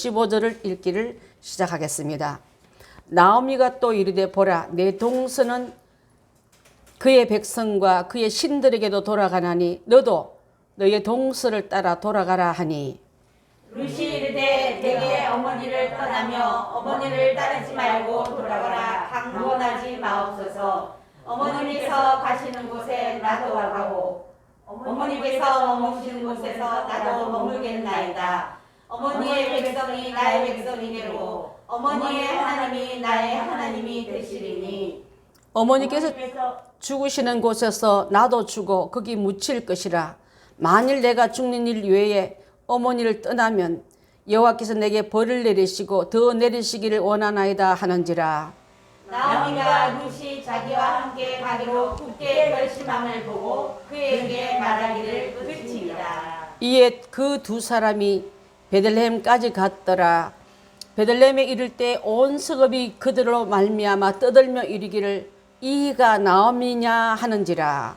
15절을 읽기를 시작하겠습니다. 나오미가 또 이르되 보라 내 동서는 그의 백성과 그의 신들에게도 돌아가나니 너도 너의 동서를 따라 돌아가라 하니 룻이 이르되 내게 어머니를 떠나며 어머니를 따르지 말고 돌아가라 강론하지 마옵소서. 어머님께서 가시는 곳에 나도 가고 어머니께서 머무시는 곳에서 나도 머물겠나이다. 어머니의 백성이 나의 백성이되고 어머니의 하나님이 나의 하나님이 되시리니 어머니께서 죽으시는 곳에서 나도 죽어 거기 묻힐 것이라. 만일 내가 죽는 일 외에 어머니를 떠나면 여호와께서 내게 벌을 내리시고 더 내리시기를 원하나이다 하는지라. 나오미가 룻이 자기와 함께 가기로 굳게 결심함을 보고 그에게 말하기를 그치니라. 이에 그 두 사람이 베들레헴까지 갔더라. 베들레헴에 이를 때 온 성읍이 그들로 말미암아 떠들며 이르기를 이가 나오미냐 하는지라.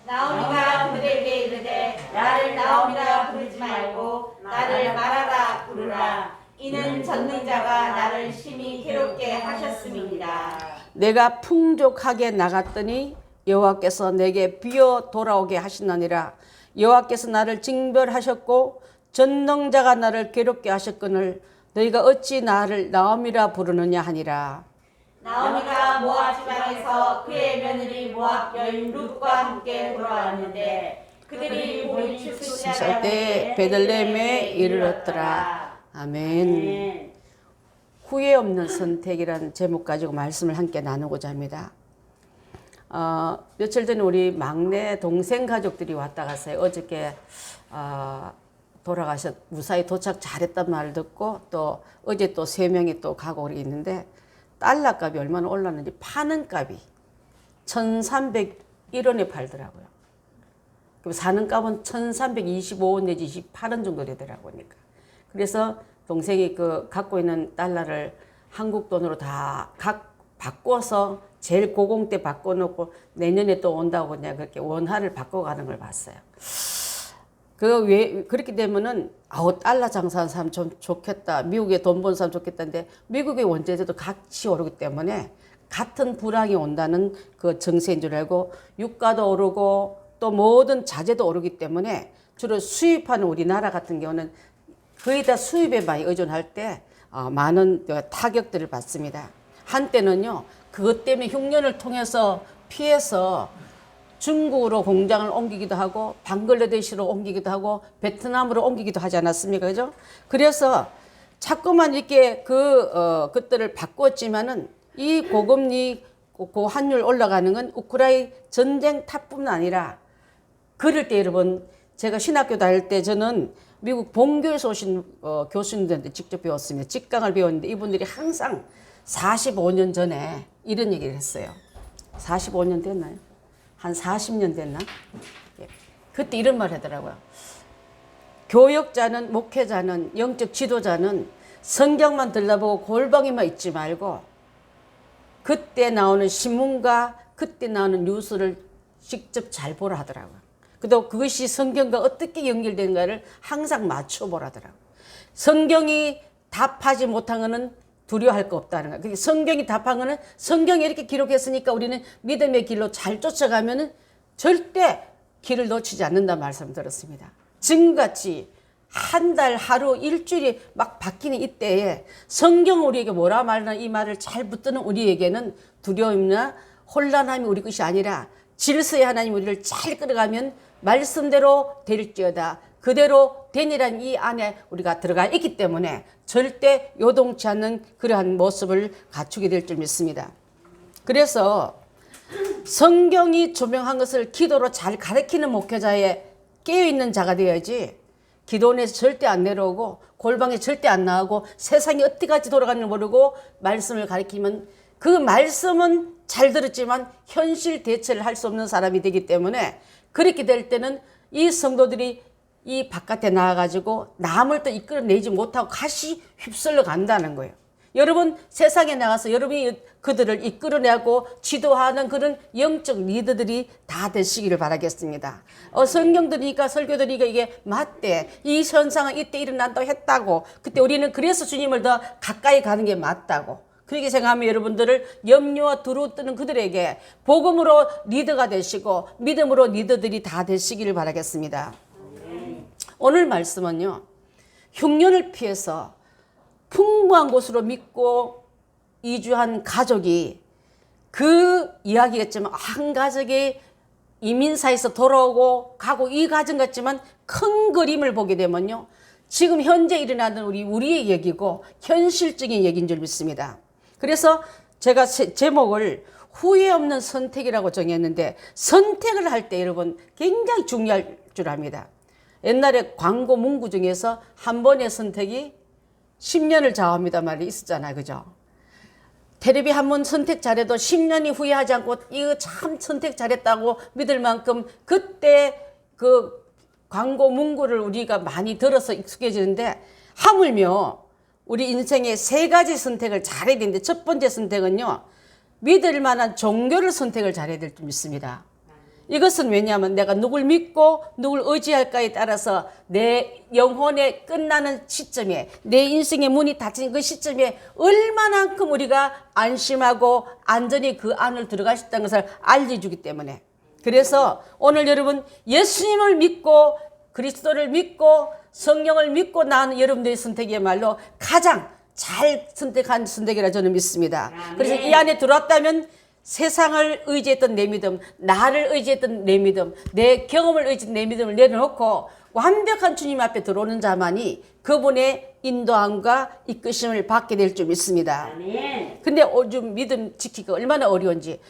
나오미가 그들에게 이르되 나를 나오미라 부르지 말고 나를 마라라 부르라. 이는 전능자가 나를 심히 괴롭게 하셨음이니라. 내가 풍족하게 나갔더니 여호와께서 내게 비어 돌아오게 하시느니라. 여호와께서 나를 징벌하셨고 전능자가 나를 괴롭게 하셨거늘 너희가 어찌 나를 나오미라 부르느냐 하니라. 나오미가 모압 지방에서 그의 며느리 모압 여인 룻과 함께 돌아왔는데 그들이 보이 출시할 때 베들레헴에 이르렀더라. 아멘. 후회 없는 선택이라는 제목 가지고 말씀을 함께 나누고자 합니다. 며칠 전에 우리 막내 동생 가족들이 왔다 갔어요. 어저께 무사히 도착 잘했단 말을 듣고 또 어제 또 3명이 또 가고 있는데 달러 값이 얼마나 올랐는지 파는 값이 1,301원에 팔더라고요. 그럼 사는 값은 1,325원 내지 28원 정도 되더라고요. 그래서 동생이 그 갖고 있는 달러를 한국 돈으로 다 바꿔서 제일 고공 때 바꿔놓고 내년에 또 온다고 그냥 그렇게 원화를 바꿔가는 걸 봤어요. 그렇게 되면은 달러 장사하는 사람 좀 좋겠다. 미국에 돈 버는 사람 좋겠다는데 미국의 원재료도 같이 오르기 때문에 같은 불황이 온다는 그 정세인 줄 알고 유가도 오르고 또 모든 자재도 오르기 때문에 주로 수입하는 우리나라 같은 경우는 거의 다 수입에 많이 의존할 때 많은 타격들을 받습니다. 한때는요 그것 때문에 흉년을 통해서 피해서 중국으로 공장을 옮기기도 하고 방글라데시로 옮기기도 하고 베트남으로 옮기기도 하지 않았습니까? 그죠? 그래서 자꾸만 이렇게 그것들을 바꿨지만은 이 고금리 고환율 올라가는 건 우크라이나 전쟁 탓뿐 아니라 그럴 때 여러분 제가 신학교 다닐 때 저는 미국 본교에서 오신 교수님들한테 직접 배웠습니다. 직강을 배웠는데 이분들이 항상 45년 전에 이런 얘기를 했어요. 45년 됐나요? 한 40년 됐나? 예. 그때 이런 말 하더라고요. 교역자는, 목회자는, 영적 지도자는 성경만 들여다보고 골방에만 있지 말고 그때 나오는 신문과 그때 나오는 뉴스를 직접 잘 보라 하더라고요. 그리고 그것이 성경과 어떻게 연결되는가를 항상 맞춰보라더라고요. 성경이 답하지 못한 것은 두려워할 거 없다는 거예요. 그러니까 성경이 답한 거는 성경이 이렇게 기록했으니까 우리는 믿음의 길로 잘 쫓아가면은 절대 길을 놓치지 않는다 말씀 들었습니다. 지금같이 한 달, 하루, 일주일이 막 바뀌는 이때에 성경 우리에게 뭐라 말하나 이 말을 잘 붙드는 우리에게는 두려움이나 혼란함이 우리 것이 아니라 질서의 하나님 우리를 잘 끌어가면 말씀대로 될지어다. 그대로 되니란 이 안에 우리가 들어가 있기 때문에 절대 요동치 않는 그러한 모습을 갖추게 될 줄 믿습니다. 그래서 성경이 조명한 것을 기도로 잘 가르치는 목회자의 깨어있는 자가 되어야지 기도원에서 절대 안 내려오고 골방에 절대 안 나가고 세상이 어떻게 같이 돌아가는지 모르고 말씀을 가르치면 그 말씀은 잘 들었지만 현실 대처를 할 수 없는 사람이 되기 때문에 그렇게 될 때는 이 성도들이 이 바깥에 나와가지고 남을 또 이끌어내지 못하고 같이 휩쓸려 간다는 거예요. 여러분 세상에 나가서 여러분이 그들을 이끌어내고 지도하는 그런 영적 리더들이 다 되시기를 바라겠습니다. 성경 들으니까 설교 들으니까 이게 맞대. 이 현상은 이때 일어난다고 했다고. 그때 우리는 그래서 주님을 더 가까이 가는 게 맞다고. 그렇게 생각하면 여러분들을 염려와 두루 뜨는 그들에게 복음으로 리더가 되시고 믿음으로 리더들이 다 되시기를 바라겠습니다. 오늘 말씀은요. 흉년을 피해서 풍부한 곳으로 믿고 이주한 가족이 그 이야기겠지만 한 가족이 이민사에서 돌아오고 가고 이 가정 같지만 큰 그림을 보게 되면요. 지금 현재 일어나는 우리의 얘기고 현실적인 얘기인 줄 믿습니다. 그래서 제가 제목을 후회 없는 선택이라고 정했는데 선택을 할 때 여러분 굉장히 중요할 줄 압니다. 옛날에 광고 문구 중에서 한 번의 선택이 10년을 좌우합니다 말이 있었잖아요. 그죠? 텔레비 한 번 선택 잘해도 10년이 후회하지 않고 이거 참 선택 잘했다고 믿을 만큼 그때 그 광고 문구를 우리가 많이 들어서 익숙해지는데 하물며 우리 인생에 세 가지 선택을 잘해야 되는데 첫 번째 선택은요. 믿을 만한 종교를 선택을 잘해야 될 줄 믿습니다. 이것은 왜냐하면 내가 누굴 믿고 누굴 의지할까에 따라서 내 영혼의 끝나는 시점에 내 인생의 문이 닫힌 그 시점에 얼마나큼 우리가 안심하고 안전히 그 안을 들어갈 수 있다는 것을 알려주기 때문에 그래서 오늘 여러분 예수님을 믿고 그리스도를 믿고 성령을 믿고 나는 여러분들의 선택이야말로 가장 잘 선택한 선택이라 저는 믿습니다. 그래서 이 안에 들어왔다면 세상을 의지했던 내 믿음, 나를 의지했던 내 믿음, 내 경험을 의지했던 내 믿음을 내려놓고 완벽한 주님 앞에 들어오는 자만이 그분의 인도함과 이끄심을 받게 될 줄 믿습니다. 근데 요즘 믿음 지키기가 얼마나 어려운지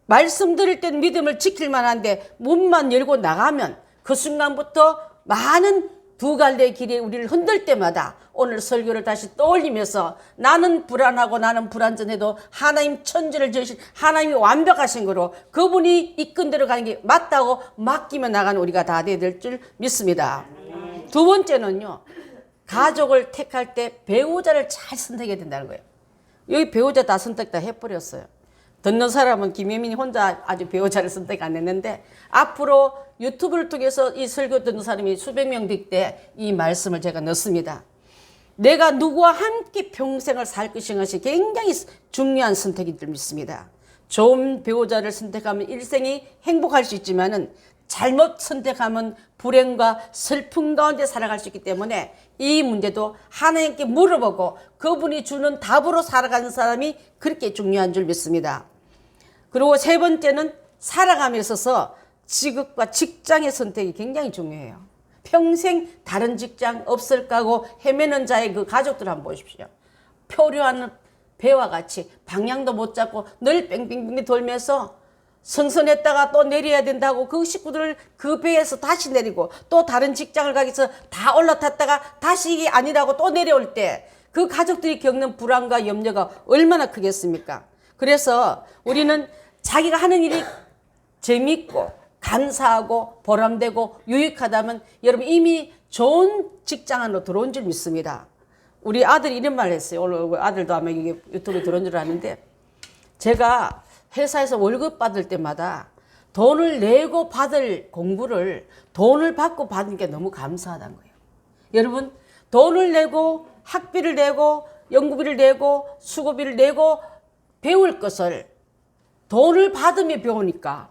말씀 드릴 땐 믿음을 지킬 만한데 문만 열고 나가면 그 순간부터 많은 두 갈래의 길이 우리를 흔들 때마다 오늘 설교를 다시 떠올리면서 나는 불안하고 나는 불안전해도 하나님 천지를 지으신 하나님이 완벽하신 거로 그분이 이끈 대로 가는 게 맞다고 맡기며 나가는 우리가 다 돼야 될 줄 믿습니다. 두 번째는요. 가족을 택할 때 배우자를 잘 선택해야 된다는 거예요. 여기 배우자 다 선택 다 해버렸어요. 듣는 사람은 김혜민이 혼자 아주 배우자를 선택 안 했는데 앞으로 유튜브를 통해서 이 설교 듣는 사람이 수백 명 될 때 이 말씀을 제가 넣습니다. 내가 누구와 함께 평생을 살 것이 굉장히 중요한 선택인 줄 믿습니다. 좋은 배우자를 선택하면 일생이 행복할 수 있지만은 잘못 선택하면 불행과 슬픔 가운데 살아갈 수 있기 때문에 이 문제도 하나님께 물어보고 그분이 주는 답으로 살아가는 사람이 그렇게 중요한 줄 믿습니다. 그리고 세 번째는 살아감에 있어서 직업과 직장의 선택이 굉장히 중요해요. 평생 다른 직장 없을까 하고 헤매는 자의 그 가족들 한번 보십시오. 표류하는 배와 같이 방향도 못 잡고 늘 뺑뺑뺑 돌면서 승선했다가 또 내려야 된다고 그 식구들을 그 배에서 다시 내리고 또 다른 직장을 가기 위해서 다 올라탔다가 다시 이게 아니라고 또 내려올 때 그 가족들이 겪는 불안과 염려가 얼마나 크겠습니까? 그래서 우리는 자기가 하는 일이 재밌고 감사하고 보람되고 유익하다면 여러분 이미 좋은 직장 안으로 들어온 줄 믿습니다. 우리 아들이 이런 말을 했어요. 오늘 아들도 아마 이게 유튜브에 들어온 줄 아는데 제가 회사에서 월급 받을 때마다 돈을 내고 받을 공부를 돈을 받고 받는 게 너무 감사하다는 거예요. 여러분 돈을 내고 학비를 내고 연구비를 내고 수고비를 내고 배울 것을 돈을 받으며 배우니까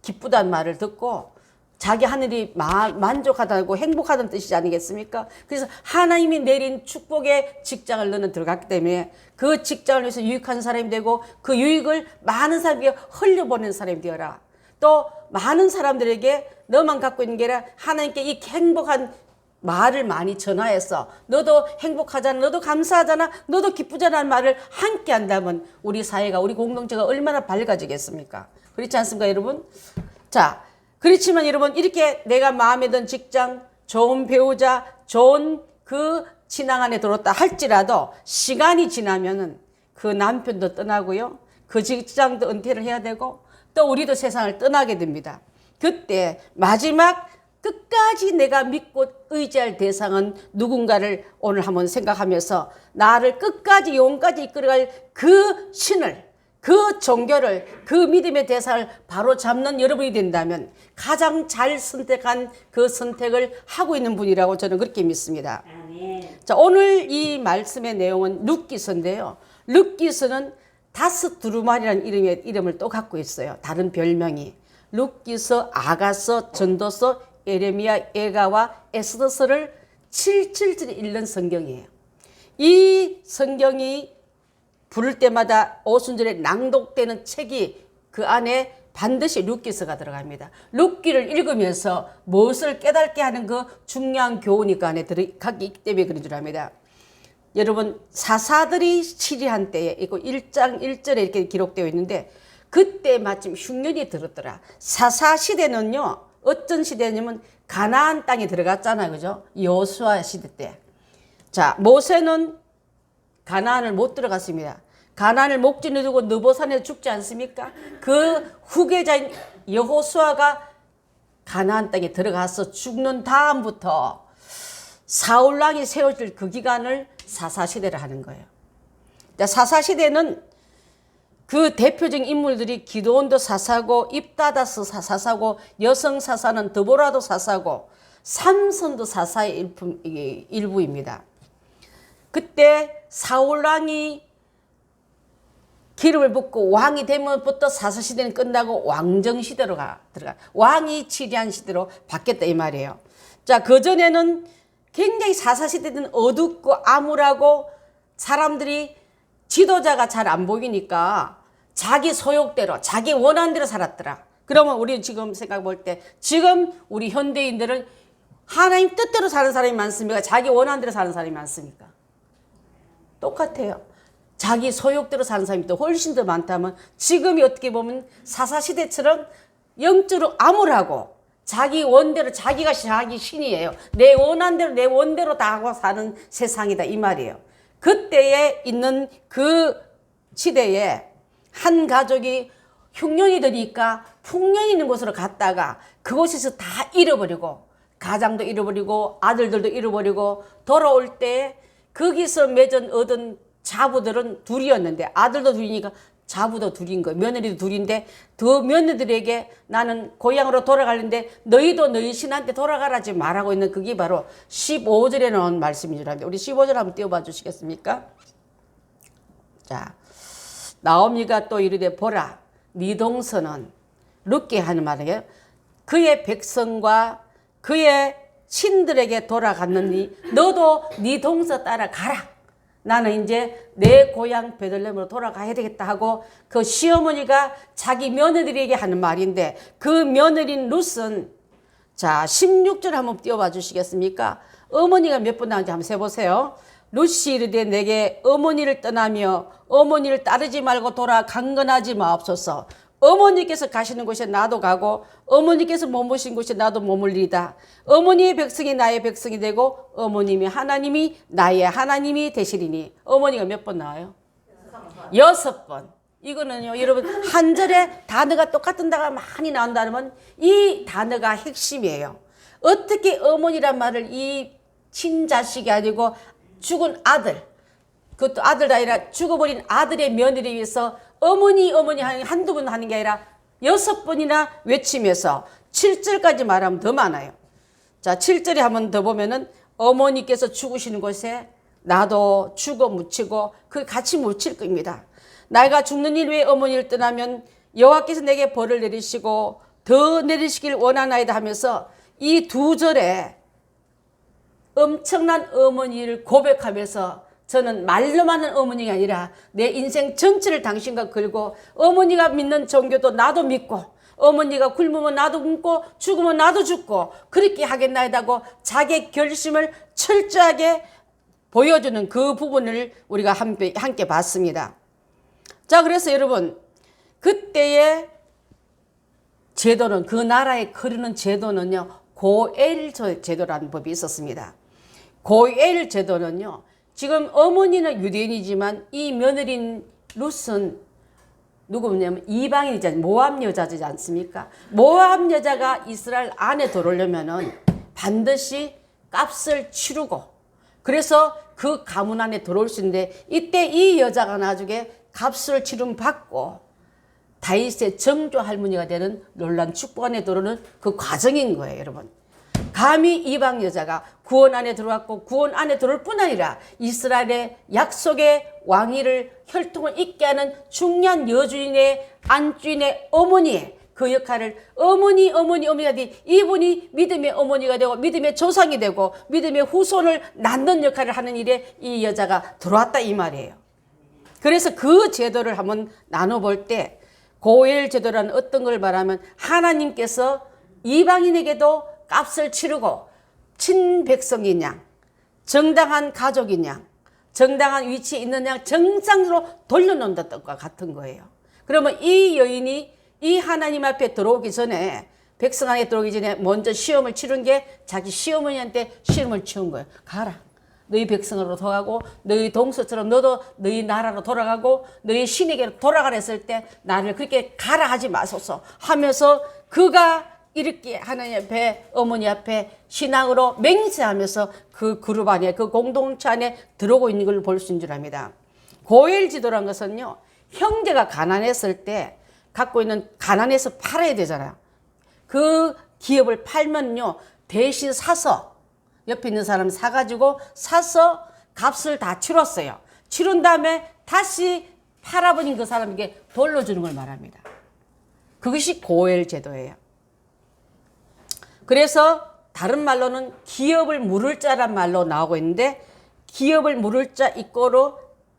기쁘다는 말을 듣고 자기 하늘이 만족하다고 행복하다는 뜻이지 아니겠습니까? 그래서 하나님이 내린 축복의 직장을 너는 들어갔기 때문에 그 직장을 위해서 유익한 사람이 되고 그 유익을 많은 사람에게 흘려보내는 사람이 되어라. 또 많은 사람들에게 너만 갖고 있는 게 아니라 하나님께 이 행복한 말을 많이 전화해서 너도 행복하잖아, 너도 감사하잖아, 너도 기쁘잖아는 말을 함께 한다면 우리 사회가 우리 공동체가 얼마나 밝아지겠습니까? 그렇지 않습니까 여러분? 자, 그렇지만 여러분 이렇게 내가 마음에 든 직장, 좋은 배우자, 좋은 그 신앙 안에 들어왔다 할지라도 시간이 지나면은 그 남편도 떠나고요. 그 직장도 은퇴를 해야 되고 또 우리도 세상을 떠나게 됩니다. 그때 마지막 끝까지 내가 믿고 의지할 대상은 누군가를 오늘 한번 생각하면서 나를 끝까지 영까지 이끌어갈 그 신을, 그 종교를, 그 믿음의 대상을 바로 잡는 여러분이 된다면 가장 잘 선택한 그 선택을 하고 있는 분이라고 저는 그렇게 믿습니다. 아멘. 자, 오늘 이 말씀의 내용은 룻기서인데요. 룻기서는 다스 두루말이라는 이름을 또 갖고 있어요. 다른 별명이. 룻기서, 아가서, 전도서, 에레미야, 예가와 에스더서를 7절에 읽는 성경이에요. 이 성경이 부를 때마다 오순절에 낭독되는 책이 그 안에 반드시 룻기서가 들어갑니다. 룻기를 읽으면서 무엇을 깨닫게 하는 그 중요한 교훈이 그 안에 들어가기 때문에 그런 줄 압니다. 여러분, 사사들이 치리한 때에 이거 1장 1절에 이렇게 기록되어 있는데 그때 마침 흉년이 들었더라. 사사 시대는요, 어떤 시대냐면 가나안 땅에 들어갔잖아요. 그죠? 여호수아 시대 때. 자, 모세는 가나안을 못 들어갔습니다. 가나안을 목전에 두고 느보산에 죽지 않습니까? 그 후계자인 여호수아가 가나안 땅에 들어가서 죽는 다음부터 사울왕이 세워질 그 기간을 사사시대를 하는 거예요. 사사시대는 그 대표적인 인물들이 기드온도 사사고 입다다스 사사고 여성 사사는 드보라도 사사고 삼손도 사사의 일부입니다. 그때 사울왕이 기름을 붓고 왕이 되면부터 사사시대는 끝나고 왕정시대로 들어가. 왕이 치리한 시대로 바뀌었다 이 말이에요. 자, 그전에는 굉장히 사사시대는 어둡고 암울하고 사람들이 지도자가 잘 안 보이니까 자기 소욕대로 자기 원하는 대로 살았더라. 그러면 우리 지금 생각 볼 때 지금 우리 현대인들은 하나님 뜻대로 사는 사람이 많습니까? 자기 원하는 대로 사는 사람이 많습니까? 똑같아요. 자기 소욕대로 사는 사람이 또 훨씬 더 많다면 지금이 어떻게 보면 사사시대처럼 영적으로 암울하고 자기 원대로 자기가 자기 신이에요. 내 원한 대로 내 원대로 다 하고 사는 세상이다 이 말이에요. 그때에 있는 그 시대에 한 가족이 흉년이 드니까 풍년이 있는 곳으로 갔다가 그곳에서 다 잃어버리고 가장도 잃어버리고 아들들도 잃어버리고 돌아올 때 거기서 얻은 자부들은 둘이었는데 아들도 둘이니까 자부도 둘인 거예요. 며느리도 둘인데 그 며느리들에게 나는 고향으로 돌아가는데 너희도 너희 신한테 돌아가라지 말하고 있는 그게 바로 15절에 나온 말씀인 줄 아는데 우리 15절 한번 띄워봐 주시겠습니까? 자, 나오미가 또 이르되 보라 네 동서는 룻게 하는 말이에요. 그의 백성과 그의 신들에게 돌아갔느니 너도 네 동서 따라 가라. 나는 이제 내 고향 베들레헴으로 돌아가야 되겠다 하고 그 시어머니가 자기 며느리에게 하는 말인데 그 며느리인 룻은 자 16절 한번 띄워봐 주시겠습니까? 어머니가 몇 번 나오는지 한번 세보세요. 룻이 이르되 내게 어머니를 떠나며 어머니를 따르지 말고 돌아 강건하지 마옵소서. 어머니께서 가시는 곳에 나도 가고 어머니께서 머무신 곳에 나도 머물리다. 어머니의 백성이 나의 백성이 되고 어머님이 하나님이 나의 하나님이 되시리니. 어머니가 몇 번 나와요? 6번. 이거는요 여러분 한 절에 단어가 똑같은 단어가 많이 나온다면 이 단어가 핵심이에요. 어떻게 어머니란 말을 이 친자식이 아니고 죽은 아들, 그것도 아들도 아니라 죽어버린 아들의 며느리 위해서 어머니 하는 한두 번 하는 게 아니라 6번이나 외치면서 7절까지 말하면 더 많아요. 자, 7절에 한번 더 보면은 어머니께서 죽으시는 곳에 나도 죽어 묻히고 그 같이 묻힐 겁니다. 내가 죽는 일 외에 어머니를 떠나면 여호와께서 내게 벌을 내리시고 더 내리시길 원하나이다 하면서 이 2절에 엄청난 어머니를 고백하면서 저는 말로만 하는 어머니가 아니라 내 인생 전체를 당신과 걸고 어머니가 믿는 종교도 나도 믿고 어머니가 굶으면 나도 굶고 죽으면 나도 죽고 그렇게 하겠나이다고 자기 결심을 철저하게 보여주는 그 부분을 우리가 함께 봤습니다. 자, 그래서 여러분 그때의 제도는 그 나라에 흐르는 제도는요 고엘 제도라는 법이 있었습니다. 고엘 제도는요 지금 어머니는 유대인이지만 이 며느리인 룻은 누구냐면 이방인이잖아요. 모압 여자지 않습니까? 모압 여자가 이스라엘 안에 들어오려면은 반드시 값을 치르고, 그래서 그 가문 안에 들어올 수 있는데, 이때 이 여자가 나중에 값을 치름 받고 다윗의 정조 할머니가 되는 놀란 축복 안에 들어오는 그 과정인 거예요, 여러분. 감히 이방 여자가 구원 안에 들어왔고, 구원 안에 들어올 뿐 아니라 이스라엘의 약속의 왕위를 혈통을 잇게 하는 중요한 여주인의 안주인의 어머니의 그 역할을 어머니가 돼, 이분이 믿음의 어머니가 되고 믿음의 조상이 되고 믿음의 후손을 낳는 역할을 하는 일에 이 여자가 들어왔다 이 말이에요. 그래서 그 제도를 한번 나눠볼 때, 고엘 제도라는 어떤 걸 말하면 하나님께서 이방인에게도 값을 치르고 친백성인 양, 정당한 가족인 양, 정당한 위치에 있는 양 정상으로 돌려놓는 것과 같은 거예요. 그러면 이 여인이 이 하나님 앞에 들어오기 전에, 백성 안에 들어오기 전에 먼저 시험을 치른 게 자기 시어머니한테 시험을 치운 거예요. 가라. 너희 백성으로 돌아가고 너희 동서처럼 너도 너희 나라로 돌아가고 너희 신에게로 돌아가라 했을 때 나를 그렇게 가라 하지 마소서 하면서 그가 이렇게 하나님 앞에, 어머니 앞에 신앙으로 맹세하면서 그 그룹 안에, 그 공동체 안에 들어오고 있는 걸 볼 수 있는 줄 압니다. 고엘 지도란 것은요, 형제가 가난했을 때 갖고 있는, 가난해서 팔아야 되잖아요. 그 기업을 팔면요 대신 사서, 옆에 있는 사람 사가지고 사서 값을 다 치렀어요. 치른 다음에 다시 팔아버린 그 사람에게 돌려주는 걸 말합니다. 그것이 고엘 제도예요. 그래서 다른 말로는 기업을 물을 자란 말로 나오고 있는데, 기업을 물을 자 이꼬로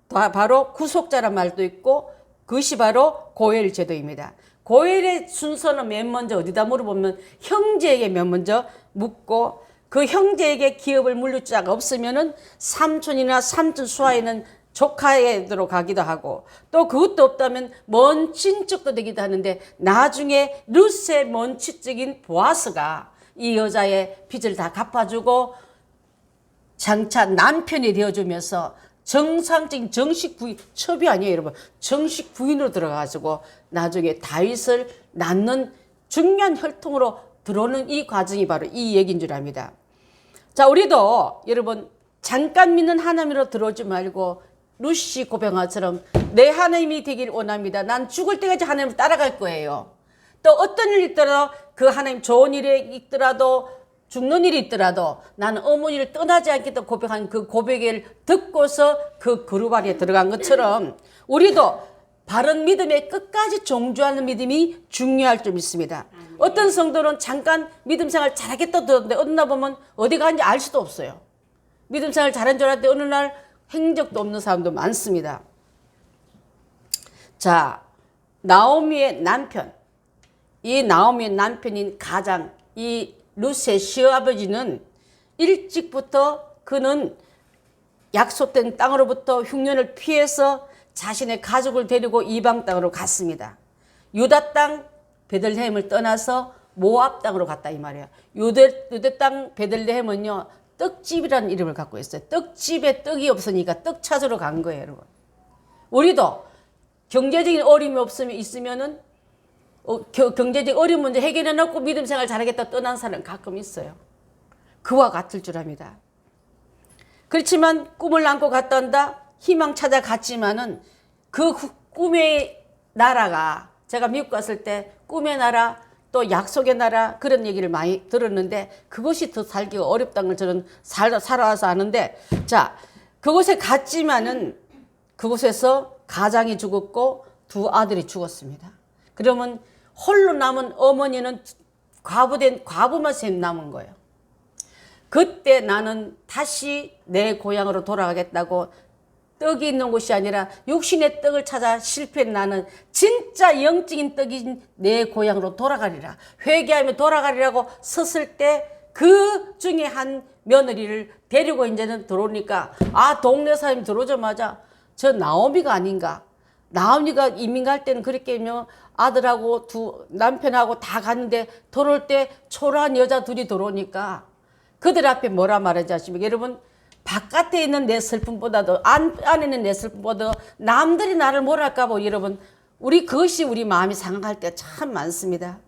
바로 구속자란 말도 있고, 그것이 바로 고엘 제도입니다. 고엘의 순서는 맨 먼저 어디다 물어보면 형제에게 맨 먼저 묻고, 그 형제에게 기업을 물릴 자가 없으면은 삼촌이나 삼촌 수하에는 조카에게로 가기도 하고, 또 그것도 없다면 먼 친척도 되기도 하는데, 나중에 룻의 먼 친척인 보아스가 이 여자의 빚을 다 갚아주고 장차 남편이 되어주면서 정상적인 정식 부인, 첩이 아니에요 여러분, 정식 부인으로 들어가가지고 나중에 다윗을 낳는 중요한 혈통으로 들어오는 이 과정이 바로 이 얘기인 줄 압니다. 자, 우리도 여러분 잠깐 믿는 하나님으로 들어오지 말고 루시 고병아처럼 내 하나님이 되길 원합니다. 난 죽을 때까지 하나님을 따라갈 거예요. 또 어떤 일이 있더라도, 그 하나님 좋은 일이 있더라도 죽는 일이 있더라도 나는 어머니를 떠나지 않겠다 고백한 그 고백을 듣고서 그 그룹 안에 들어간 것처럼, 우리도 바른 믿음에 끝까지 종주하는 믿음이 중요할 점 있습니다. 어떤 성도는 잠깐 믿음 생활 잘하겠다 들었는데 어느 날 보면 어디 가는지 알 수도 없어요. 믿음 생활 잘한 줄 알았는데 어느 날 행적도 없는 사람도 많습니다. 자, 나오미의 남편, 이 나오미의 남편인 가장, 이 룻의 시아버지는 일찍부터 그는 약속된 땅으로부터 흉년을 피해서 자신의 가족을 데리고 이방 땅으로 갔습니다. 유다 땅 베들레헴을 떠나서 모압 땅으로 갔다 이 말이에요. 유대 땅 베들레헴은요 떡집이라는 이름을 갖고 있어요. 떡집에 떡이 없으니까 떡 찾으러 간 거예요, 여러분. 우리도 경제적인 어려움이 있으면은 경제적 어려운 문제 해결해 놓고 믿음 생활 잘하겠다 떠난 사람 가끔 있어요. 그와 같을 줄 압니다. 그렇지만 꿈을 안고 갔다 온다, 희망 찾아 갔지만은 그 꿈의 나라가, 제가 미국 갔을 때 꿈의 나라 또 약속의 나라 그런 얘기를 많이 들었는데, 그것이 더 살기가 어렵다는 걸 저는 살아와서 아는데, 자, 그곳에 갔지만은 그곳에서 가장이 죽었고 두 아들이 죽었습니다. 그러면 홀로 남은 어머니는 과부만 셋 남은 거예요. 그때 나는 다시 내 고향으로 돌아가겠다고, 떡이 있는 곳이 아니라 육신의 떡을 찾아 실패한 나는 진짜 영적인 떡인 내 고향으로 돌아가리라, 회개하며 돌아가리라고 섰을 때 그 중에 한 며느리를 데리고 이제는 들어오니까, 아, 동네 사람이 들어오자마자 저 나오미가 아닌가. 나오미가 이민 갈 때는 그렇게 아들하고 남편하고 다 갔는데 들어올 때 초라한 여자 둘이 들어오니까 그들 앞에 뭐라 말하지 않습니까? 여러분, 바깥에 있는 내 슬픔보다도 안에 있는 내 슬픔보다 남들이 나를 뭐랄까 봐 여러분 그것이 우리 마음이 상할 때 참 많습니다.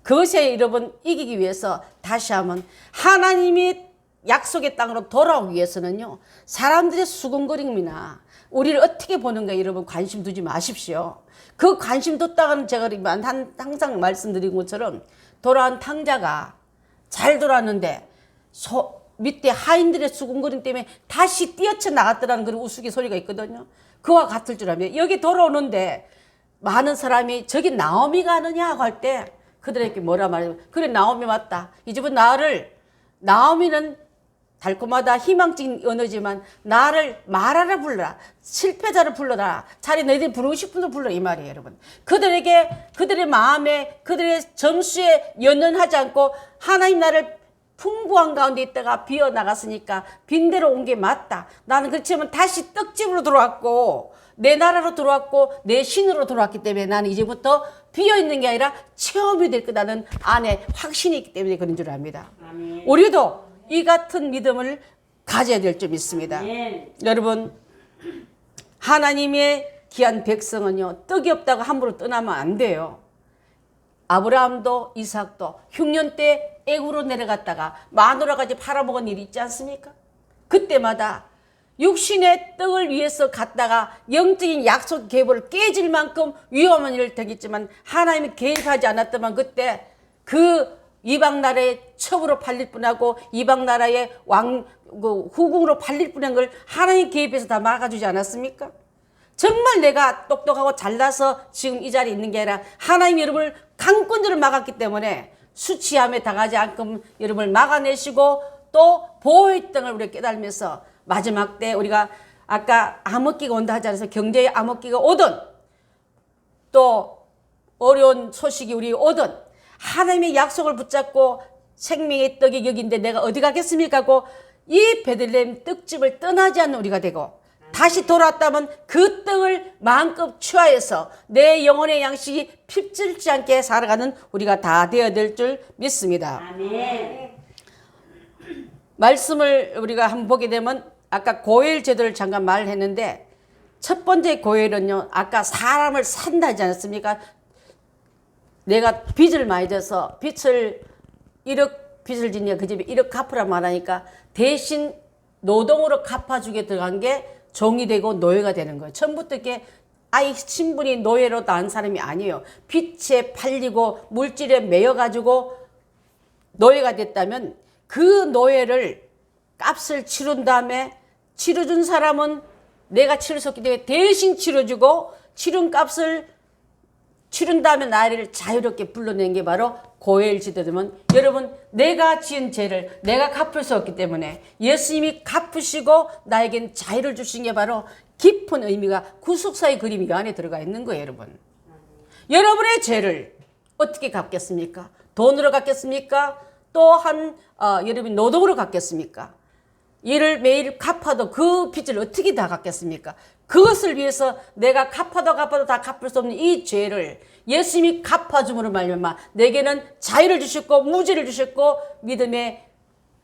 그것에 여러분 이기기 위해서 다시 한번 하나님이 약속의 땅으로 돌아오기 위해서는요, 사람들의 수군거림이나 우리를 어떻게 보는가 여러분 관심 두지 마십시오. 그 관심 뒀다가는 제가 항상 말씀드린 것처럼 돌아온 탕자가 잘 돌아왔는데 밑에 하인들의 수군거림 때문에 다시 뛰어쳐 나갔더라는 그런 우스갯소리가 있거든요. 그와 같을 줄 압니다. 여기 돌아오는데 많은 사람이 저기 나오미가 아느냐 하고 할 때 그들에게 뭐라 말해요? 그래, 나오미 맞다. 이 집은 나오미는 달콤하다, 희망적인 언어지만 나를 말하라 불러라, 실패자를 불러라, 차라리 너희들이 부르고 싶은 대로 불러라, 이 말이에요. 여러분, 그들의 마음에, 그들의 점수에 연연하지 않고 하나님 나를 풍부한 가운데 있다가 비어나갔으니까 빈대로 온 게 맞다. 나는 그렇지만 다시 떡집으로 들어왔고 내 나라로 들어왔고 내 신으로 들어왔기 때문에 나는 이제부터 비어있는 게 아니라 체험이 될 거라는 안에 확신이 있기 때문에 그런 줄 압니다. 아멘. 우리도 이 같은 믿음을 가져야 될 줄 믿습니다. 아멘. 여러분, 하나님의 귀한 백성은요, 떡이 없다고 함부로 떠나면 안 돼요. 아브라함도 이삭도 흉년 때 애굽으로 내려갔다가 마누라까지 팔아먹은 일이 있지 않습니까? 그때마다 육신의 떡을 위해서 갔다가 영적인 약속 계보를 깨질 만큼 위험한 일을 당했지만 하나님이 개입하지 않았더만 그때 그 이방 나라의 첩으로 팔릴 뻔하고 이방 나라의 후궁으로 팔릴 뻔한 걸 하나님 개입해서 다 막아주지 않았습니까? 정말 내가 똑똑하고 잘나서 지금 이 자리에 있는 게 아니라 하나님이 여러분을 강권들을 막았기 때문에 수치함에 당하지 않게끔 여러분을 막아내시고 또 보호의 땅을 우리가 깨달으면서 마지막 때 우리가 아까 암흑기가 온다 하지 않아서 경제의 암흑기가 오든 또 어려운 소식이 우리 오든 하나님의 약속을 붙잡고 생명의 떡이 여기인데 내가 어디 가겠습니까 하고 이 베들레헴 떡집을 떠나지 않는 우리가 되고 다시 돌아왔다면 그 떡을 마음껏 취하여서 내 영혼의 양식이 핍질지 않게 살아가는 우리가 다 되어야 될 줄 믿습니다. 아멘. 말씀을 우리가 한번 보게 되면 아까 고엘 제도를 잠깐 말했는데 첫 번째 고엘은요, 아까 사람을 산다 하지 않았습니까? 내가 빚을 많이 져서 빚을 1억 빚을 지니까 그 집에 1억 갚으라 말하니까 대신 노동으로 갚아주게 들어간 게 종이 되고 노예가 되는 거예요. 처음부터 이렇게 아이 신분이 노예로 난 사람이 아니에요. 빚에 팔리고 물질에 매여가지고 노예가 됐다면 그 노예를 값을 치른 다음에 치러준 사람은 내가 치를 수 없기 때문에 대신 치러주고 치른 값을 치른 다음에 나를 자유롭게 불러낸 게 바로 고엘지도면 여러분 내가 지은 죄를 내가 갚을 수 없기 때문에 예수님이 갚으시고 나에겐 자유를 주신 게 바로 깊은 의미가 구속사의 그림이 이 안에 들어가 있는 거예요. 여러분, 여러분의 죄를 어떻게 갚겠습니까? 돈으로 갚겠습니까? 또한 여러분 노동으로 갚겠습니까? 이를 매일 갚아도 그 빚을 어떻게 다 갚겠습니까? 그것을 위해서 내가 갚아도 다 갚을 수 없는 이 죄를 예수님이 갚아줌으로 말미암아 내게는 자유를 주셨고 무죄를 주셨고 믿음의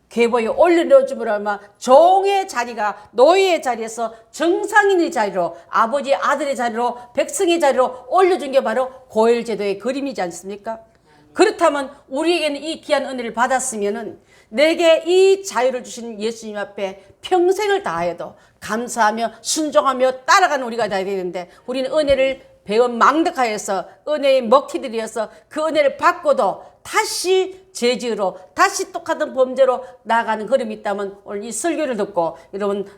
계보에 올려놓아줌으로 말미암아 종의 자리가 노예의 자리에서 정상인의 자리로 아버지의 아들의 자리로 백성의 자리로 올려준 게 바로 고엘제도의 그림이지 않습니까? 그렇다면 우리에게는 이 귀한 은혜를 받았으면은 내게 이 자유를 주신 예수님 앞에 평생을 다해도 감사하며 순종하며 따라가는 우리가 되어야 되는데 우리는 은혜를 배운 망덕하여서 은혜의 먹튀들이어서 그 은혜를 받고도 다시 죄지으로 다시 똑같은 범죄로 나아가는 걸음이 있다면 오늘 이 설교를 듣고 여러분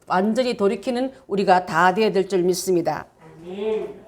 완전히 돌이키는 우리가 다 되어야 될 줄 믿습니다. 아멘.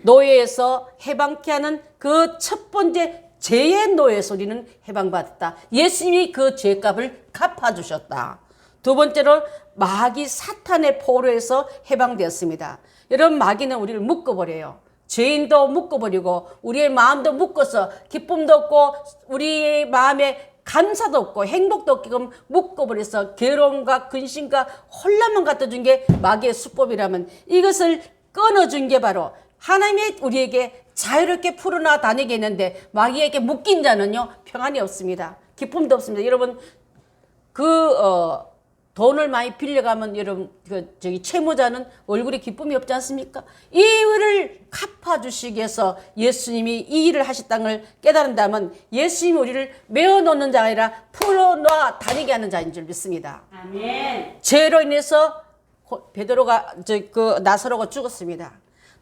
노예에서 해방케 하는 그 첫 번째 죄의 노예에서 우리는 해방받았다. 예수님이 그 죄값을 갚아주셨다. 두 번째로 마귀 사탄의 포로에서 해방되었습니다. 여러분, 마귀는 우리를 묶어버려요. 죄인도 묶어버리고 우리의 마음도 묶어서 기쁨도 없고 우리의 마음에 감사도 없고 행복도 없게끔 묶어버려서 괴로움과 근심과 혼란만 갖다 준 게 마귀의 수법이라면 이것을 끊어준 게 바로 하나님이 우리에게 자유롭게 풀어나 다니게 했는데 마귀에게 묶인 자는요 평안이 없습니다. 기쁨도 없습니다. 여러분 돈을 많이 빌려가면 여러분 저기 채무자는 얼굴에 기쁨이 없지 않습니까? 이 일을 갚아주시기 위해서 예수님이 이 일을 하셨다는 걸 깨달은다면 예수님이 우리를 메어놓는 자가 아니라 풀어놔 다니게 하는 자인 줄 믿습니다. 아멘. 죄로 인해서 베드로가 나사로가 죽었습니다.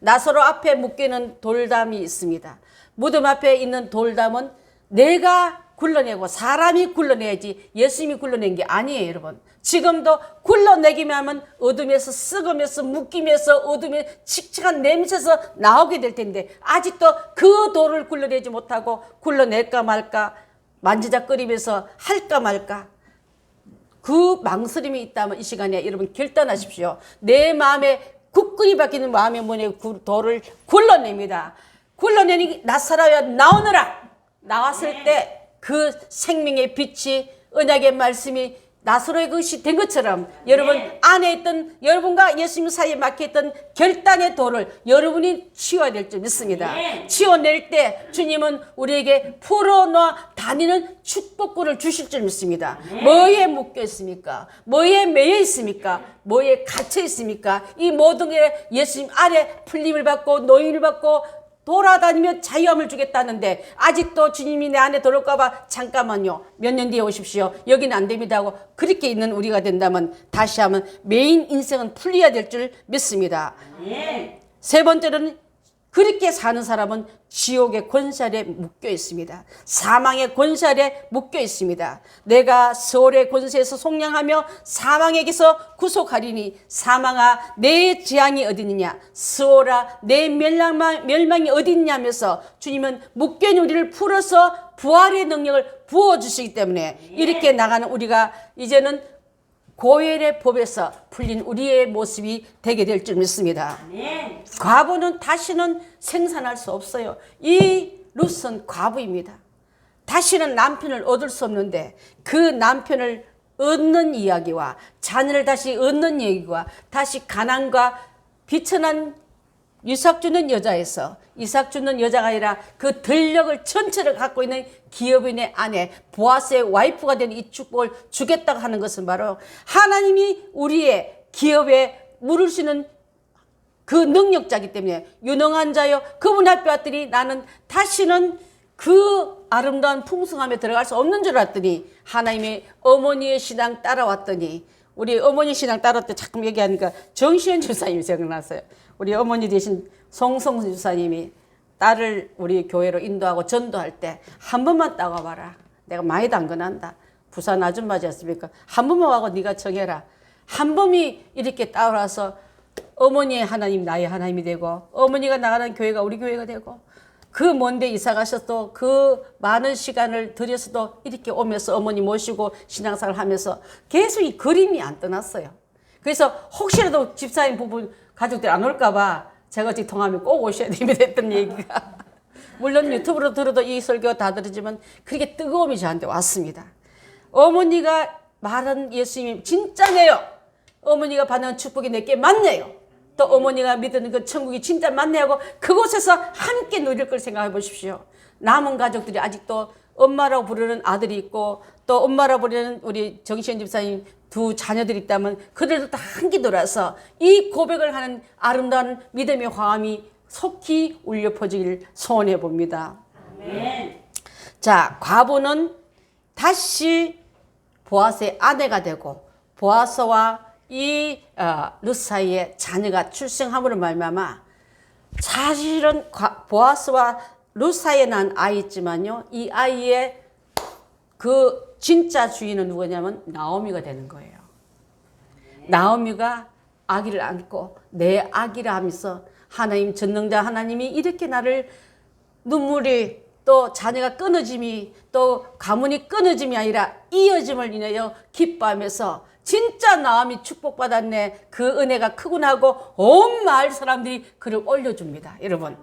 나사로 앞에 묶이는 돌담이 있습니다. 무덤 앞에 있는 돌담은 내가 굴러내고 사람이 굴러내야지 예수님이 굴러낸 게 아니에요, 여러분. 지금도 굴러내기만 하면 어둠에서 썩으면서 묶이면서 어둠에 칙칙한 냄새에서 나오게 될 텐데 아직도 그 돌을 굴러내지 못하고 굴러낼까 말까 만지작거리면서 할까 말까 그 망설임이 있다면 이 시간에 여러분 결단하십시오. 내 마음에 굳건히 박히는 마음의 문에 돌을 굴러냅니다. 굴러내니 나사로야 나오너라. 나왔을 때 그 생명의 빛이 언약의 말씀이 나사로의 것이 된 것처럼 여러분 안에 있던 여러분과 예수님 사이에 막혀있던 결단의 돌을 여러분이 치워야 될 줄 믿습니다. 치워낼 때 주님은 우리에게 풀어놔 다니는 축복권을 주실 줄 믿습니다. 뭐에 묶여 있습니까? 뭐에 매여 있습니까? 뭐에 갇혀 있습니까? 이 모든 게 예수님 아래 풀림을 받고 노임을 받고 돌아다니며 자유함을 주겠다는데 아직도 주님이 내 안에 들어올까 봐 잠깐만요. 몇 년 뒤에 오십시오. 여기는 안 됩니다 하고 그렇게 있는 우리가 된다면 다시 한번 메인 인생은 풀려야 될 줄 믿습니다. 세 번째로는 그렇게 사는 사람은 지옥의 권세 아래 묶여 있습니다. 사망의 권세 아래 묶여 있습니다. 내가 서울의 권세에서 속량하며 사망에게서 구속하리니 사망아 내 재앙이 어디 있느냐 서울아 내 멸망이 어디 있느냐 하면서 주님은 묶여있는 우리를 풀어서 부활의 능력을 부어주시기 때문에 이렇게 나가는 우리가 이제는 고엘의 법에서 풀린 우리의 모습이 되게 될 줄 믿습니다. 과부는 다시는 생산할 수 없어요. 이 룻은 과부입니다. 다시는 남편을 얻을 수 없는데 그 남편을 얻는 이야기와 자녀를 다시 얻는 얘기와 다시 가난과 비천한 이삭 주는 여자에서 이삭 주는 여자가 아니라 그 들력을 전체를 갖고 있는 기업인의 아내 보아스의 와이프가 된 이 축복을 주겠다고 하는 것은 바로 하나님이 우리의 기업에 물으시는 그 능력자이기 때문에 유능한 자여 그분 앞에 왔더니 나는 다시는 그 아름다운 풍성함에 들어갈 수 없는 줄 알았더니 하나님의 어머니의 신앙 따라왔더니 우리 어머니 신앙 따라올 때 자꾸 얘기하니까 정시현 주사님이 생각났어요. 우리 어머니 되신 송성 주사님이 딸을 우리 교회로 인도하고 전도할 때 한 번만 따가봐라. 내가 많이 담궈난다. 부산 아줌마지 않습니까? 한 번만 와고 네가 정해라. 한 번이 이렇게 따라와서 어머니의 하나님 나의 하나님이 되고 어머니가 나가는 교회가 우리 교회가 되고 그 먼데 이사 가셔도 그 많은 시간을 들여서도 이렇게 오면서 어머니 모시고 신앙생활 하면서 계속 이 그림이 안 떠났어요. 그래서 혹시라도 집사님 부부 가족들 안 올까 봐 제가 어찌 통하면 꼭 오셔야 됩니다 했던 얘기가 물론 유튜브로 들어도 이 설교 다 들으지만 그렇게 뜨거움이 저한테 왔습니다. 어머니가 말한 예수님이 진짜네요. 어머니가 받는 축복이 내게 맞네요. 또 어머니가 믿는 그 천국이 진짜 맞네 하고 그곳에서 함께 누릴 걸 생각해 보십시오. 남은 가족들이 아직도 엄마라고 부르는 아들이 있고 또 엄마라고 부르는 우리 정시현 집사님 두 자녀들이 있다면 그들도 다 함께 돌아서 이 고백을 하는 아름다운 믿음의 화음이 속히 울려 퍼지길 소원해 봅니다. 아멘. 자, 과부는 다시 보아스의 아내가 되고 보아스와 이 룻 사이에 자녀가 출생함으로 말미암아 사실은 보아스와 룻 사이에 난 아이 있지만요. 이 아이의 그 진짜 주인은 누구냐면 나오미가 되는 거예요. 나오미가 아기를 안고 내 아기라 하면서 하나님 전능자 하나님이 이렇게 나를 눈물이 또 자녀가 끊어짐이 또 가문이 끊어짐이 아니라 이어짐을 인하여 기뻐하면서 진짜 나오미 축복받았네 그 은혜가 크구나 하고 온 마을 사람들이 그를 올려줍니다. 여러분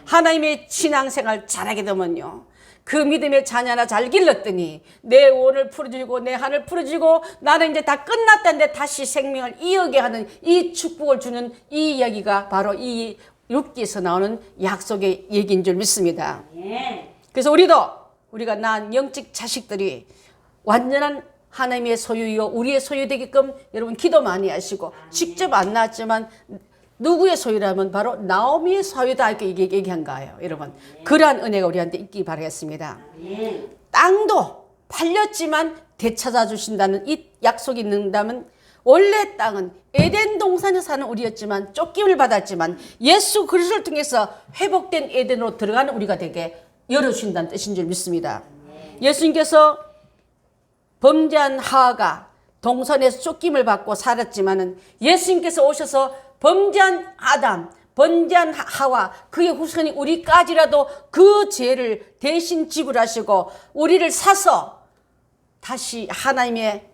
하나님의 신앙생활 잘하게 되면요 그 믿음의 자녀나 잘 길렀더니 내 원을 풀어주고 내 한을 풀어주고 나는 이제 다 끝났다는데 다시 생명을 이어게 하는 이 축복을 주는 이 이야기가 바로 이 룻기에서 나오는 약속의 얘기인 줄 믿습니다. 그래서 우리가 낳은 영적 자식들이 완전한 하나님의 소유요 우리의 소유 되게끔 여러분 기도 많이 하시고 직접 안 나왔지만 누구의 소유라면 바로 나오미의 소유다 이렇게 얘기한 거예요. 여러분 그러한 은혜가 우리한테 있기 바라겠습니다. 땅도 팔렸지만 되찾아 주신다는 이 약속이 있는다면 원래 땅은 에덴 동산에 사는 우리였지만 쫓김을 받았지만 예수 그리스도를 통해서 회복된 에덴으로 들어가는 우리가 되게 열어주신다는 뜻인 줄 믿습니다. 예수님께서 범죄한 하와가 동산에서 쫓김을 받고 살았지만은 예수님께서 오셔서 범죄한 아담, 범죄한 하와 그의 후손이 우리까지라도 그 죄를 대신 지불하시고 우리를 사서 다시 하나님의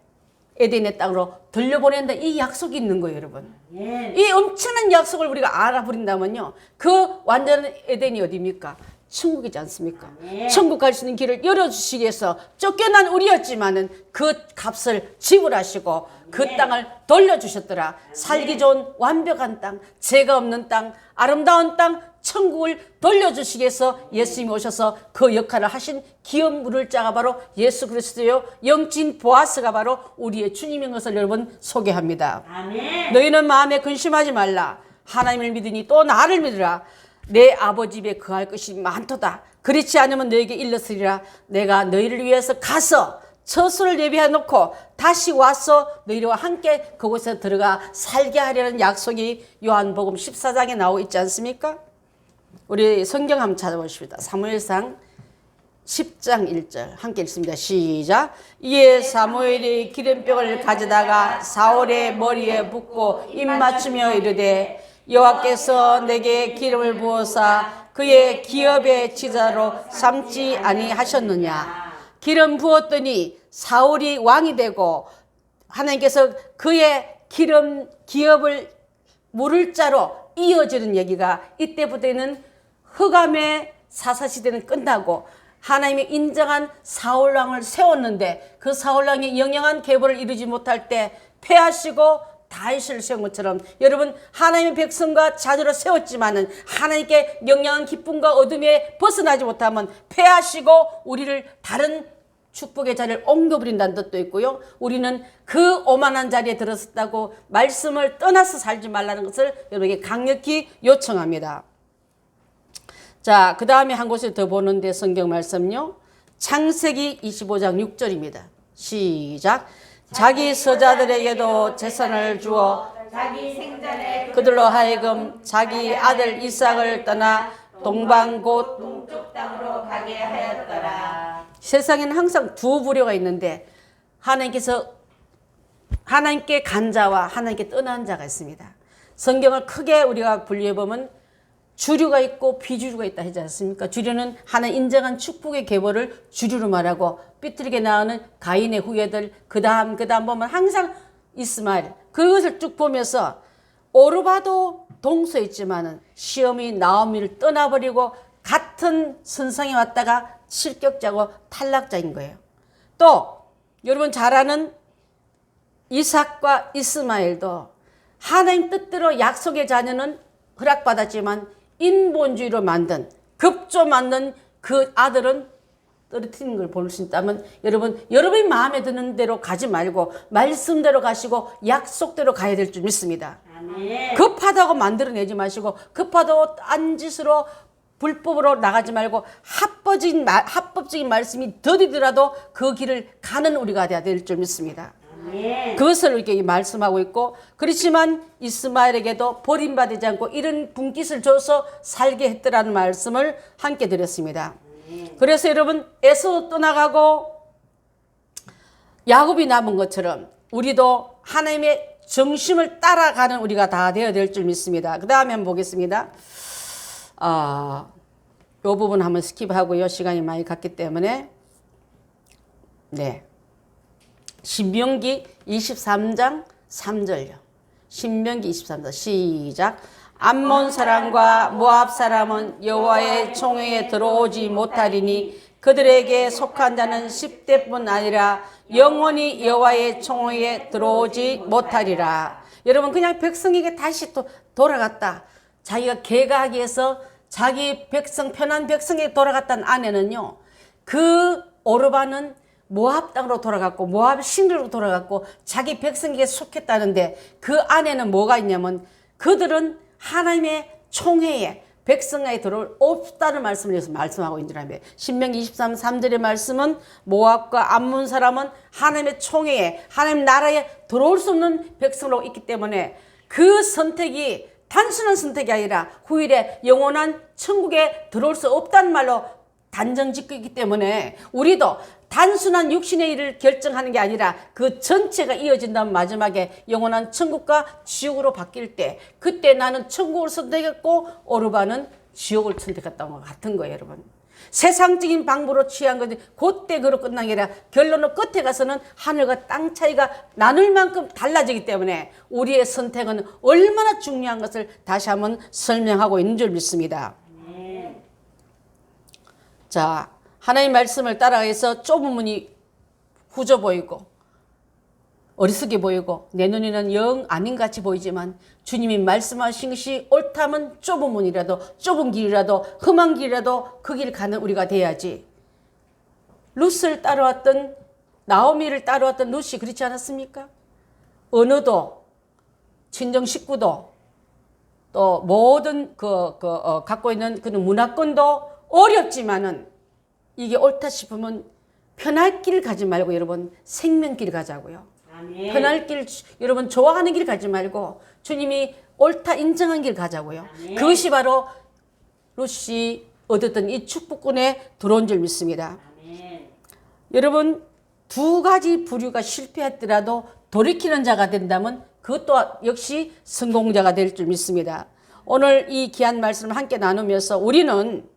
에덴의 땅으로 돌려보낸다 이 약속이 있는 거예요, 여러분. 이 엄청난 약속을 우리가 알아버린다면요, 그 완전한 에덴이 어디입니까? 천국이지 않습니까? 천국 갈 수 있는 길을 열어주시기 위해서 쫓겨난 우리였지만은 그 값을 지불하시고 그 땅을 돌려주셨더라. 살기 좋은 완벽한 땅, 죄가 없는 땅, 아름다운 땅, 천국을 돌려주시기 위해서 예수님이 오셔서 그 역할을 하신 기업 물을 자가 바로 예수 그리스도요, 영진 보아스가 바로 우리의 주님인 것을 여러분 소개합니다. 아멘. 너희는 마음에 근심하지 말라. 하나님을 믿으니 또 나를 믿으라. 내 아버지 집에 거할 것이 많도다. 그렇지 않으면 너에게 일렀으리라. 내가 너희를 위해서 가서 처소를 예비해 놓고 다시 와서 너희와 함께 그곳에 들어가 살게 하려는 약속이 요한복음 14장에 나오고 있지 않습니까? 우리 성경 한번 찾아보십시다. 사무엘상 10장 1절 함께 읽습니다. 시작. 이에 사무엘이 기름병을 가져다가 사울의 머리에 붓고 입 맞추며 이르되 여호와께서 내게 기름을 부어사 그의 기업의 지자로 삼지 아니하셨느냐. 기름 부었더니 사울이 왕이 되고 하나님께서 그의 기업을 물을 자로 이어지는 얘기가 이때부터는 흑암의 사사시대는 끝나고 하나님이 인정한 사울왕을 세웠는데 그 사울왕이 영영한 계보를 이루지 못할 때 패하시고 다윗을 세운 것처럼 여러분 하나님의 백성과 자녀로 세웠지만은 하나님께 영영한 기쁨과 어둠에 벗어나지 못하면 패하시고 우리를 다른 축복의 자리를 옮겨버린다는 뜻도 있고요. 우리는 그 오만한 자리에 들었다고 말씀을 떠나서 살지 말라는 것을 여러분에게 강력히 요청합니다. 자, 그 다음에 한 곳을 더 보는데 성경 말씀요. 창세기 25장 6절입니다. 시작. 자기 서자들에게도 재산을 주어 자기 생전에 그들로 하여금 자기 아들 이삭을 떠나 동방 곧 동쪽 땅으로 가게 하였더라. 세상에는 항상 두 부류가 있는데 하나님께 간 자와 하나님께 떠난 자가 있습니다. 성경을 크게 우리가 분류해보면 주류가 있고 비주류가 있다 하지 않습니까? 주류는 하나님 인정한 축복의 계보를 주류로 말하고 삐뚤게 나오는 가인의 후예들 그 다음 보면 항상 이스마엘 그것을 쭉 보면서 오르바도 동서있지만은 시험이 나오미를 떠나버리고 같은 선상에 왔다가 실격자고 탈락자인 거예요. 또 여러분 잘 아는 이삭과 이스마엘도 하나님 뜻대로 약속의 자녀는 허락받았지만 인본주의로 만든 급조 만든 그 아들은 떨어뜨리는 걸 볼 수 있다면 여러분이 마음에 드는 대로 가지 말고 말씀대로 가시고 약속대로 가야 될 줄 믿습니다. 아멘. 급하다고 만들어내지 마시고 급하다고 딴 짓으로 불법으로 나가지 말고 합법적인 말씀이 더디더라도 그 길을 가는 우리가 돼야 될 줄 믿습니다. 아멘. 그것을 이렇게 말씀하고 있고 그렇지만 이스마엘에게도 버림받지 않고 이런 분깃을 줘서 살게 했더라는 말씀을 함께 드렸습니다. 그래서 여러분 에서도 떠나가고 야곱이 남은 것처럼 우리도 하나님의 정심을 따라가는 우리가 다 되어야 될 줄 믿습니다. 그 다음에 한번 보겠습니다. 이 부분 한번 스킵하고요. 시간이 많이 갔기 때문에 네. 신명기 23장 3절요. 신명기 23장 시작. 암몬 사람과 모압 사람은 여호와의 총회에 들어오지 못하리니 그들에게 속한 자는 10대뿐 아니라 영원히 여호와의 총회에 들어오지 못하리라. 여러분 그냥 백성에게 다시 또 돌아갔다. 자기가 계가하기 위해서 자기 백성 편한 백성에게 돌아갔다는 아내는요. 그 오르바는 모압 땅으로 돌아갔고 모압 신으로 돌아갔고 자기 백성에게 속했다는데 그 안에는 뭐가 있냐면 그들은 하나님의 총회에 백성에 들어올 없다는 말씀을 여기서 말씀하고 있느라며 신명기 23, 3절의 말씀은 모압과 암몬 사람은 하나님의 총회에 하나님 나라에 들어올 수 없는 백성으로 있기 때문에 그 선택이 단순한 선택이 아니라 후일에 영원한 천국에 들어올 수 없다는 말로 단정 짓고 있기 때문에 우리도 단순한 육신의 일을 결정하는 게 아니라 그 전체가 이어진다면 마지막에 영원한 천국과 지옥으로 바뀔 때 그때 나는 천국을 선택했고 오르바는 지옥을 선택했던 것 같은 거예요, 여러분. 세상적인 방법으로 취한 것이 그때 그로 끝난 게 아니라 결론은 끝에 가서는 하늘과 땅 차이가 나눌 만큼 달라지기 때문에 우리의 선택은 얼마나 중요한 것을 다시 한번 설명하고 있는 줄 믿습니다. 자, 하나님 말씀을 따라해서 좁은 문이 후져 보이고 어리석게 보이고 내 눈에는 영 아닌같이 보이지만 주님이 말씀하신 것이 옳다면 좁은 문이라도 좁은 길이라도 험한 길이라도 그 길 가는 우리가 돼야지. 룻을 따라왔던 나오미를 따라왔던 룻이 그렇지 않았습니까? 언어도 친정 식구도 또 모든 갖고 있는 그 문화권도 어렵지만은 이게 옳다 싶으면 편할 길 가지 말고 여러분 생명길 가자고요. 아멘. 편할 길 여러분 좋아하는 길 가지 말고 주님이 옳다 인정한 길 가자고요. 아멘. 그것이 바로 룻이 얻었던 이 축복권에 들어온 줄 믿습니다. 아멘. 여러분 두 가지 부류가 실패했더라도 돌이키는 자가 된다면 그것도 역시 성공자가 될 줄 믿습니다. 오늘 이 귀한 말씀을 함께 나누면서 우리는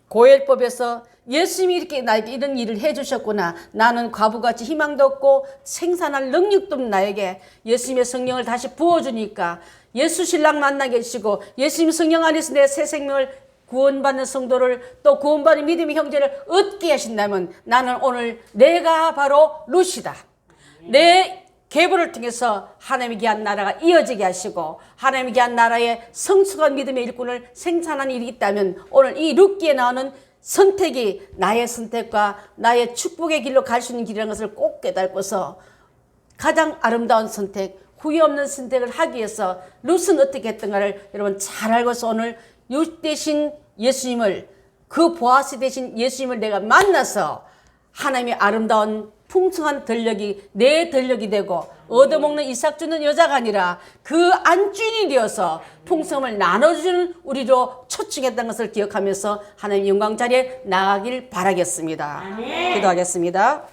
고엘법에서 예수님이 이렇게 나에게 이런 일을 해주셨구나. 나는 과부같이 희망도 없고 생산할 능력도 없는 나에게 예수님의 성령을 다시 부어주니까 예수 신랑 만나 계시고 예수님 성령 안에서 내 새 생명을 구원받는 성도를 또 구원받는 믿음의 형제를 얻게 하신다면 나는 오늘 내가 바로 룻이다. 내 계보를 통해서 하나님의 귀한 나라가 이어지게 하시고 하나님의 귀한 나라의 성숙한 믿음의 일꾼을 생산하는 일이 있다면 오늘 이 룻기에 나오는 선택이 나의 선택과 나의 축복의 길로 갈 수 있는 길이라는 것을 꼭 깨닫고서 가장 아름다운 선택, 후회 없는 선택을 하기 위해서 룻은 어떻게 했던가를 여러분 잘 알고서 오늘 룻 대신 예수님을 그 보아스 대신 예수님을 내가 만나서 하나님의 아름다운 풍성한 덜력이 내 덜력이 되고 얻어먹는 이삭 주는 여자가 아니라 그 안주인이 되어서 풍성을 나눠주는 우리로 초청했다는 것을 기억하면서 하나님 영광 자리에 나가길 바라겠습니다. 아멘. 기도하겠습니다.